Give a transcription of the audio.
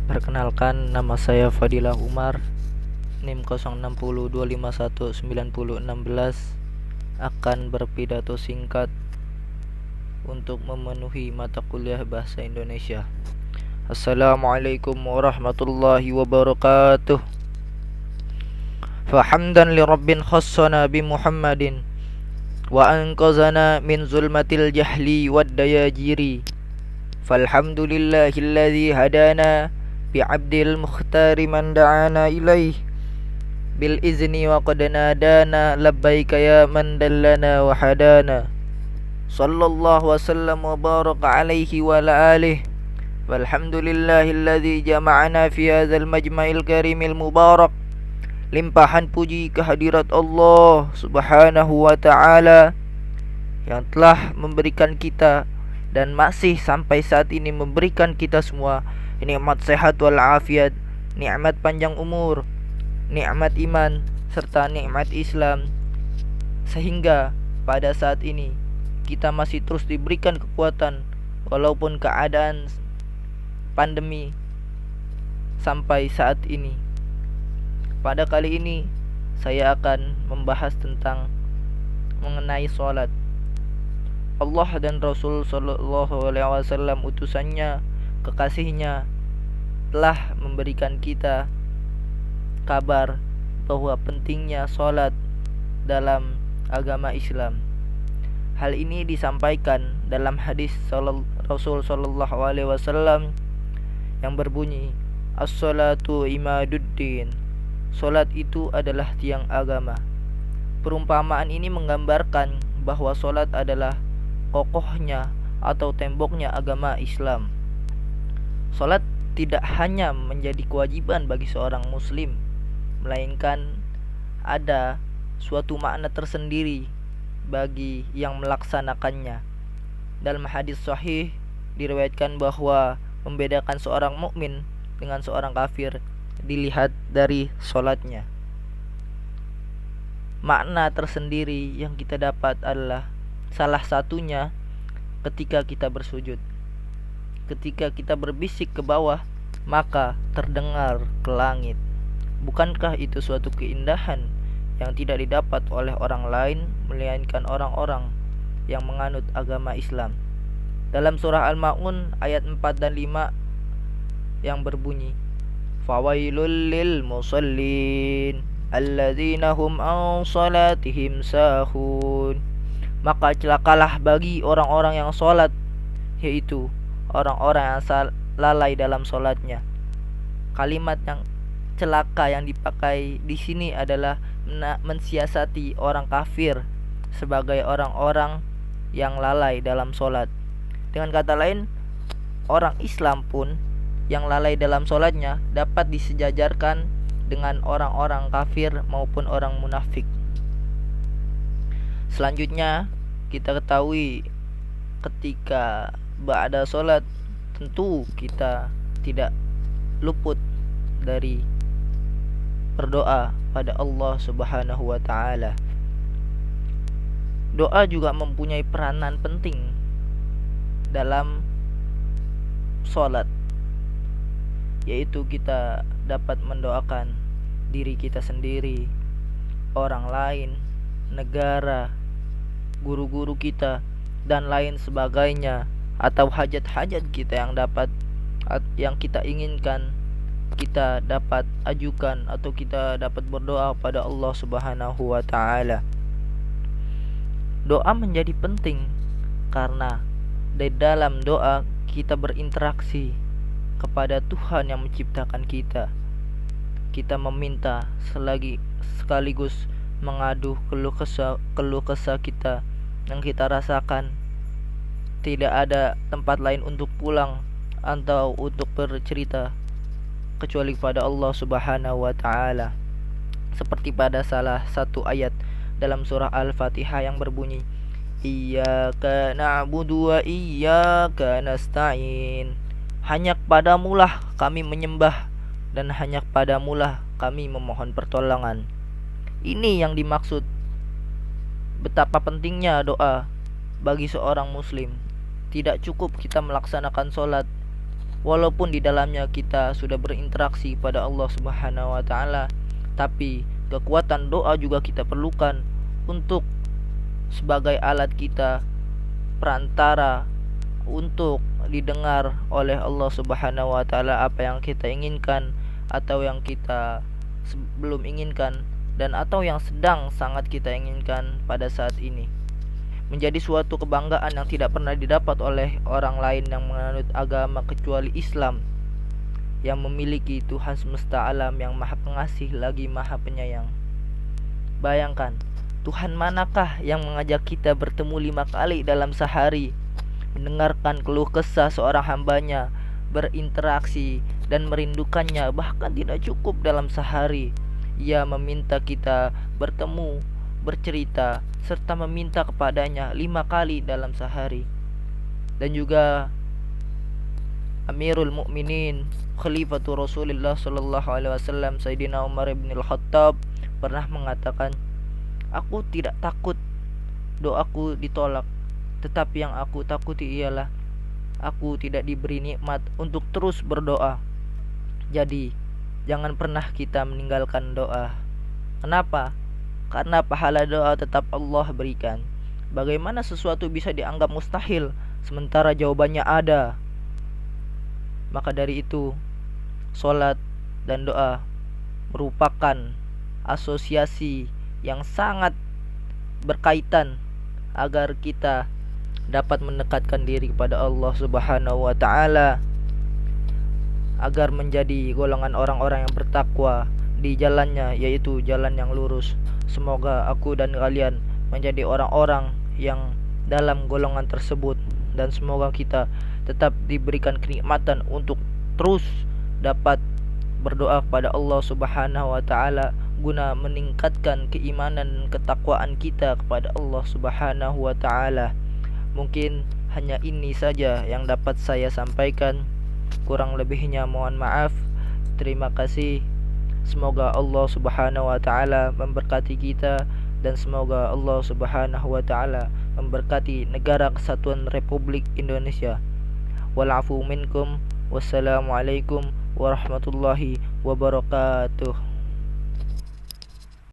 Perkenalkan, nama saya Fadilah Umar, NIM 0602519016, akan berpidato singkat untuk memenuhi mata kuliah Bahasa Indonesia. Assalamualaikum warahmatullahi wabarakatuh. Fahamdan li rabbin khassana bi Muhammadin wa anqazana min zulmatil jahli wad dayajiri. Falhamdulillahilladzi hadana bi'abdil mukhtari man da'ana ilaih bil izni wa qad nadana labbaika ya man dallana wa hadana. Sallallahu wasallam wa baraka alaihi wa ala alihi. Walhamdulillahilladzi jama'ana fi hadzal majma'il karimil mubarak. Limpahan puji kehadirat Allah Subhanahu wa ta'ala yang telah memberikan kita dan masih sampai saat ini memberikan kita semua nikmat sehat wal afiat, nikmat panjang umur, nikmat iman, serta nikmat Islam, sehingga pada saat ini kita masih terus diberikan kekuatan walaupun keadaan pandemi sampai saat ini. Pada kali ini saya akan membahas tentang mengenai sholat. Allah dan Rasul Sallallahu Alaihi Wasallam, utusannya, kekasihnya, telah memberikan kita kabar bahwa pentingnya sholat dalam agama Islam. Hal ini disampaikan dalam hadis Rasul Sallallahu Alaihi Wasallam yang berbunyi, as-salatu imaduddin. Sholat itu adalah tiang agama. Perumpamaan ini menggambarkan bahwa sholat adalah kokohnya atau temboknya agama Islam. Sholat tidak hanya menjadi kewajiban bagi seorang muslim, melainkan ada suatu makna tersendiri bagi yang melaksanakannya. Dalam hadis sahih diriwayatkan bahwa membedakan seorang mukmin dengan seorang kafir dilihat dari sholatnya. Makna tersendiri yang kita dapat adalah salah satunya ketika kita bersujud. Ketika kita berbisik ke bawah, maka terdengar ke langit. Bukankah itu suatu keindahan yang tidak didapat oleh orang lain melainkan orang-orang yang menganut agama Islam? Dalam surah Al-Ma'un ayat 4 dan 5 yang berbunyi, fawailul lil musallin alladzina hum an salatihim sahun. Maka celakalah bagi orang-orang yang salat, yaitu orang-orang yang lalai dalam salatnya. Kalimat yang celaka yang dipakai di sini adalah mensiasati orang kafir sebagai orang-orang yang lalai dalam salat. Dengan kata lain, orang Islam pun yang lalai dalam sholatnya dapat disejajarkan dengan orang-orang kafir maupun orang munafik. Selanjutnya kita ketahui ketika ba'da sholat tentu kita tidak luput dari berdoa pada Allah Subhanahu wa ta'ala. Doa juga mempunyai peranan penting dalam sholat, yaitu kita dapat mendoakan diri kita sendiri, orang lain, negara, guru-guru kita, dan lain sebagainya, atau hajat-hajat kita yang kita inginkan, kita dapat ajukan atau kita dapat berdoa pada Allah Subhanahu wa ta'ala. Doa menjadi penting karena di dalam doa kita berinteraksi kepada Tuhan yang menciptakan kita. Kita meminta sekaligus mengadu keluh kesah kita yang kita rasakan. Tidak ada tempat lain untuk pulang atau untuk bercerita kecuali pada Allah Subhanahu wa ta'ala. Seperti pada salah satu ayat dalam surah Al-Fatihah yang berbunyi, Iyyaka na'budu wa iyyaka nasta'in. Hanya kepadamulah kami menyembah dan hanya kepadamulah kami memohon pertolongan. Ini yang dimaksud betapa pentingnya doa bagi seorang muslim. Tidak cukup kita melaksanakan sholat walaupun di dalamnya kita sudah berinteraksi pada Allah Subhanahu wa taala, tapi kekuatan doa juga kita perlukan untuk sebagai alat kita, perantara untuk didengar oleh Allah Subhanahu wa taala apa yang kita inginkan atau yang kita belum inginkan dan atau yang sedang sangat kita inginkan pada saat ini. Menjadi suatu kebanggaan yang tidak pernah didapat oleh orang lain yang menganut agama kecuali Islam, yang memiliki Tuhan semesta alam yang maha pengasih lagi maha penyayang. Bayangkan, Tuhan manakah yang mengajak kita bertemu 5 kali dalam sehari, mendengarkan keluh kesah seorang hambanya, berinteraksi dan merindukannya, bahkan tidak cukup dalam sehari. Ia meminta kita bertemu, bercerita, serta meminta kepadanya 5 kali dalam sehari. Dan juga Amirul Mukminin, Khalifatul Rasulullah sallallahu alaihi wasallam, Sayyidina Umar bin Al-Khattab pernah mengatakan, "Aku tidak takut doaku ditolak, tetapi yang aku takuti ialah aku tidak diberi nikmat untuk terus berdoa." Jadi, jangan pernah kita meninggalkan doa. Kenapa? Karena pahala doa tetap Allah berikan. Bagaimana sesuatu bisa dianggap mustahil sementara jawabannya ada? Maka dari itu, sholat dan doa merupakan asosiasi yang sangat berkaitan agar kita dapat mendekatkan diri kepada Allah Subhanahu wa taala, agar menjadi golongan orang-orang yang bertakwa di jalannya, yaitu jalan yang lurus. Semoga aku dan kalian menjadi orang-orang yang dalam golongan tersebut, dan semoga kita tetap diberikan kenikmatan untuk terus dapat berdoa kepada Allah Subhanahu wa taala guna meningkatkan keimanan dan ketakwaan kita kepada Allah Subhanahu wa taala. Mungkin hanya ini saja yang dapat saya sampaikan. Kurang lebihnya mohon maaf. Terima kasih. Semoga Allah Subhanahu wa taala memberkati kita, dan semoga Allah Subhanahu wa taala memberkati negara kesatuan Republik Indonesia. Wal afu minkum. Wassalamualaikum warahmatullahi wabarakatuh.